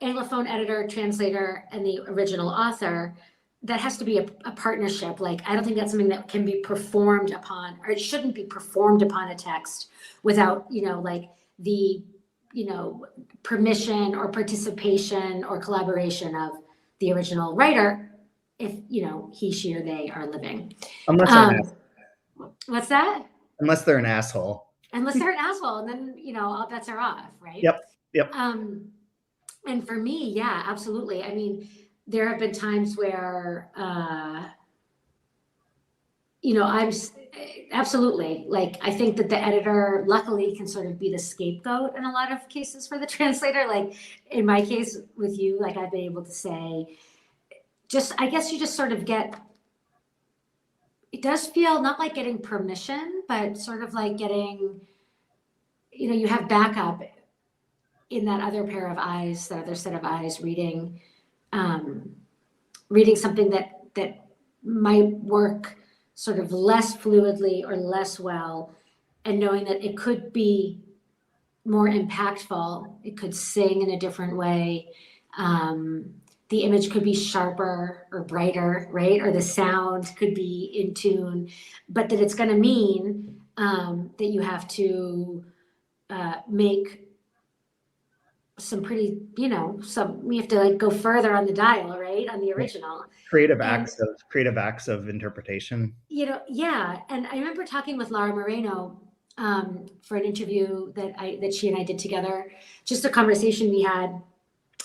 Anglophone editor, translator, and the original author. That has to be a partnership. Like, I don't think that's something that can be performed upon, or it shouldn't be performed upon a text without, like, the, permission or participation or collaboration of the original writer, if, he, she, or they are living. Unless they're an asshole. What's that? Unless they're an asshole. Unless they're an asshole, and then, all bets are off, right? Yep. And for me, yeah, absolutely. I mean, there have been times where, I'm absolutely, like, I think that the editor luckily can sort of be the scapegoat in a lot of cases for the translator. Like, in my case with you, like, I've been able to say, I guess you just sort of it does feel not like getting permission, but sort of like getting, you have backup in that other pair of eyes, that other set of eyes reading something that might work sort of less fluidly or less well, and knowing that it could be more impactful, it could sing in a different way, the image could be sharper or brighter, right? Or the sound could be in tune, but that it's going to mean that you have to make some pretty, we have to, like, go further on the dial, right? On the original. Creative acts of interpretation. Yeah. And I remember talking with Laura Moreno for an interview that she and I did together, just a conversation we had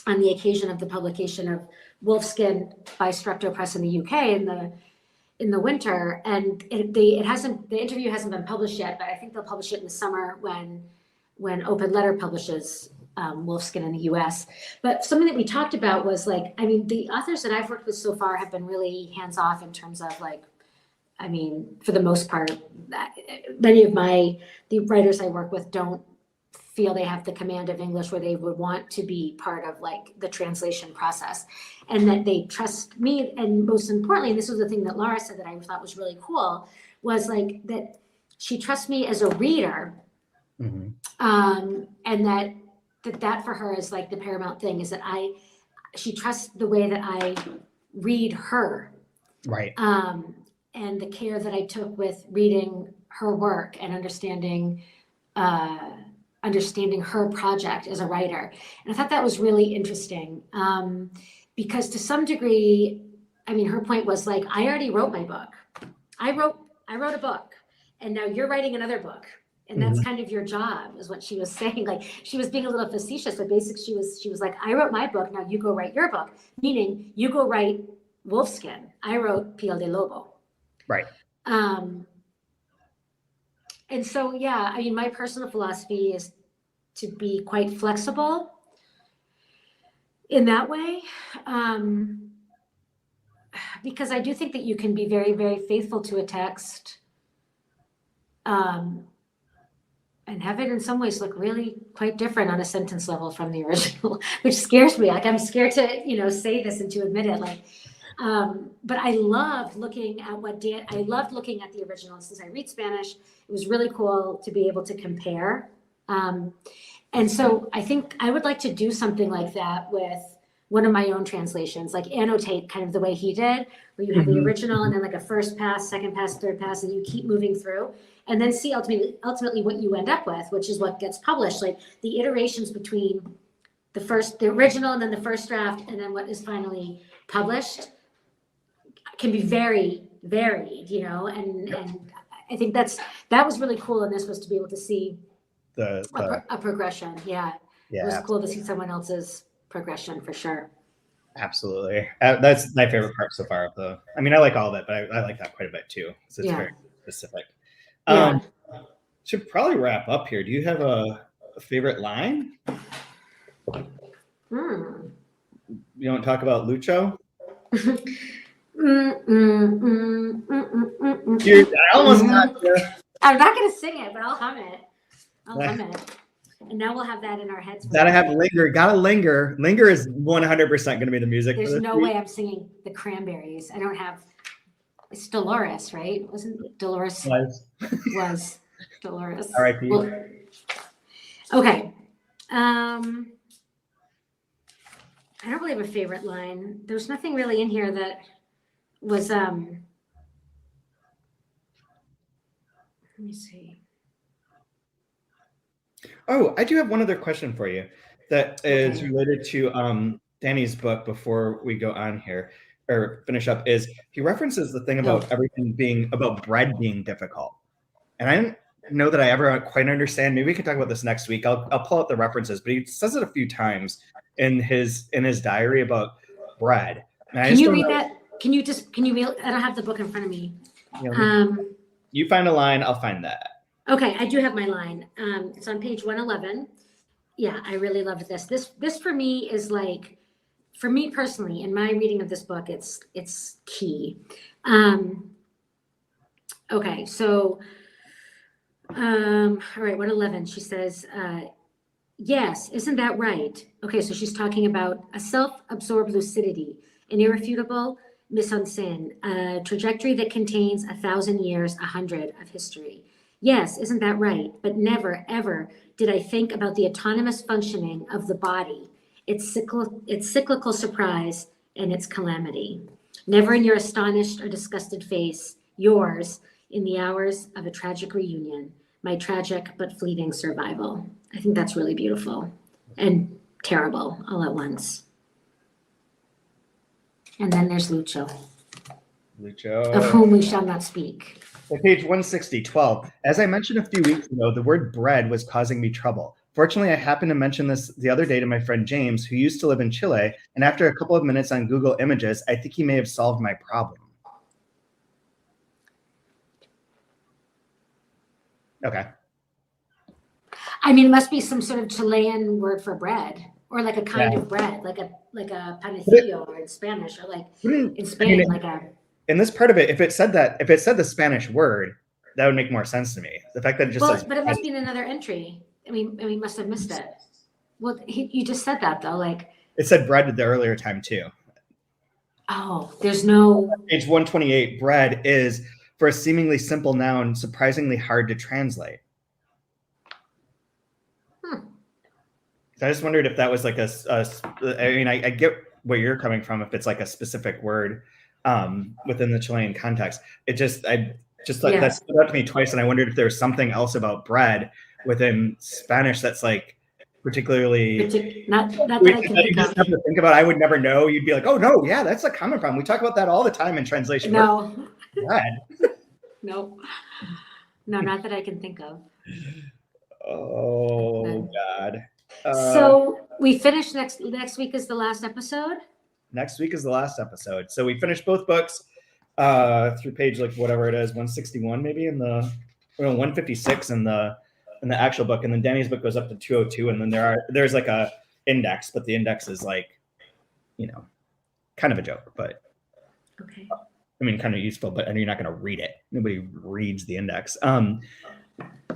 on the occasion of the publication of Wolfskin by Structo Press in the UK in the winter. And the interview hasn't been published yet, but I think they'll publish it in the summer when Open Letter publishes Wolfskin in the US. But something that we talked about was like, I mean, the authors that I've worked with so far have been really hands-off in terms of like, I mean, for the most part, many of the writers I work with don't feel they have the command of English where they would want to be part of like the translation process, and that they trust me. And most importantly, and this was the thing that Laura said that I thought was really cool, was like that she trusts me as a reader. And that for her is like the paramount thing, is that she trusts the way that I read her. Right. And the care that I took with reading her work and understanding her project as a writer. And I thought that was really interesting, because to some degree, I mean, her point was like, I already wrote my book. I wrote a book, and now you're writing another book. And that's kind of your job, is what she was saying. Like, she was being a little facetious, but basically she was like, I wrote my book, now you go write your book. Meaning, you go write Wolfskin. I wrote Piel de Lobo. Right. And so, yeah, I mean, my personal philosophy is to be quite flexible in that way, because I do think that you can be very, very faithful to a text, and have it in some ways look really quite different on a sentence level from the original, which scares me. Like, I'm scared to, say this and to admit it. Like, but I loved looking at I loved looking at the original. And since I read Spanish, it was really cool to be able to compare. And so I think I would like to do something like that with one of my own translations, like annotate kind of the way he did, where you have the original and then like a first pass, second pass, third pass, and you keep moving through, and then see ultimately what you end up with, which is what gets published. Like the iterations between the original and then the first draft, and then what is finally published can be very varied, and I think that was really cool. And this was to be able to see a progression. Yeah. It was cool to see someone else's progression for sure. Absolutely. That's my favorite part so far I mean, I like all of it, but I like that quite a bit too. So it's very specific. Should probably wrap up here. Do you have a favorite line? You don't talk about Lucho? Dude, I almost got you. I'm not going to sing it, but I'll hum it. And now we'll have that in our heads. Gotta have linger. Gotta linger. Linger is 100% going to be the music. There's no way I'm singing the Cranberries. I don't have. It's Dolores, right? Wasn't it Dolores? Was Dolores. R.I.P. Well, okay. I don't really have a favorite line. There's nothing really in here that was. Let me see. Oh, I do have one other question for you that is related to Danny's book before we go on here or finish up. Is he references the thing about everything being about bread being difficult, and I didn't know that I ever quite understand. Maybe we can talk about this next week. I'll pull out the references, but he says it a few times in his diary about bread. Can you read that? Can you read? I don't have the book in front of me. You find a line, I'll find that. Okay, I do have my line. It's on page 111. Yeah, I really loved this. This for me is like, for me personally, in my reading of this book, it's key. Okay, so, all right, 111, she says, yes, isn't that right? Okay, so she's talking about a self-absorbed lucidity, an irrefutable mise-en-scène, a trajectory that contains 1,000 years, 100 of history. Yes, isn't that right? But never, ever did I think about the autonomous functioning of the body, its cyclical surprise, and its calamity. Never in your astonished or disgusted face, yours, in the hours of a tragic reunion, my tragic but fleeting survival. I think that's really beautiful and terrible all at once. And then there's Lucho. Of whom we shall not speak. Page 160, 12. As I mentioned a few weeks ago, the word bread was causing me trouble. Fortunately, I happened to mention this the other day to my friend James, who used to live in Chile, and after a couple of minutes on Google Images, I think he may have solved my problem. Okay. I mean, it must be some sort of Chilean word for bread, or like a kind of bread, like a panecillo, or in Spanish, or like in Spain, like a. In this part of it, if it said the Spanish word, that would make more sense to me. The fact that it just says, but it must be in another entry. I mean, we must have missed it. Well, you just said that though, like. It said bread the earlier time too. Oh, there's no. Page 128. Bread is, for a seemingly simple noun, surprisingly hard to translate. So I just wondered if that was like I mean, I get where you're coming from if it's like a specific word within the Chilean context. That stood out to me twice, and I wondered if there was something else about bread within Spanish that's like particularly not that I can think of. Have to think about. I would never know. You'd be like, oh no, yeah, that's a common problem. We talk about that all the time in translation. No, bread. No, not that I can think of. Oh God. So we finish next week is the last episode. Next week is the last episode. So we finished both books through page like whatever it is, 161 maybe 156 in the actual book, and then Danny's book goes up to 202, and then there's like a index, but the index is like, kind of a joke, but okay. I mean, kind of useful, but you're not going to read it. Nobody reads the index.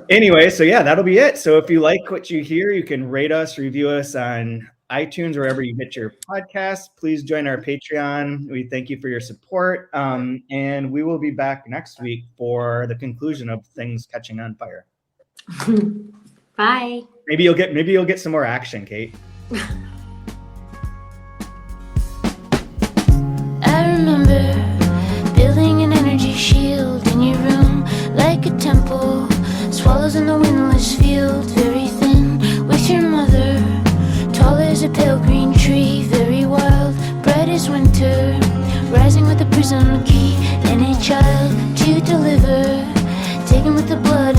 Anyway, so yeah, that'll be it. So if you like what you hear, you can rate us, review us on iTunes, wherever you get your podcast. Please join our Patreon. We thank you for your support. And we will be back next week for the conclusion of Things Catching on Fire. Bye. Maybe you'll get some more action, Kate. I remember building an energy shield in your room like a temple. Swallows in the windless field, very thin, with your mother. Tall as a pale green tree, very wild, bright as winter. Rising with a prism key, and a child to deliver. Taken with the blood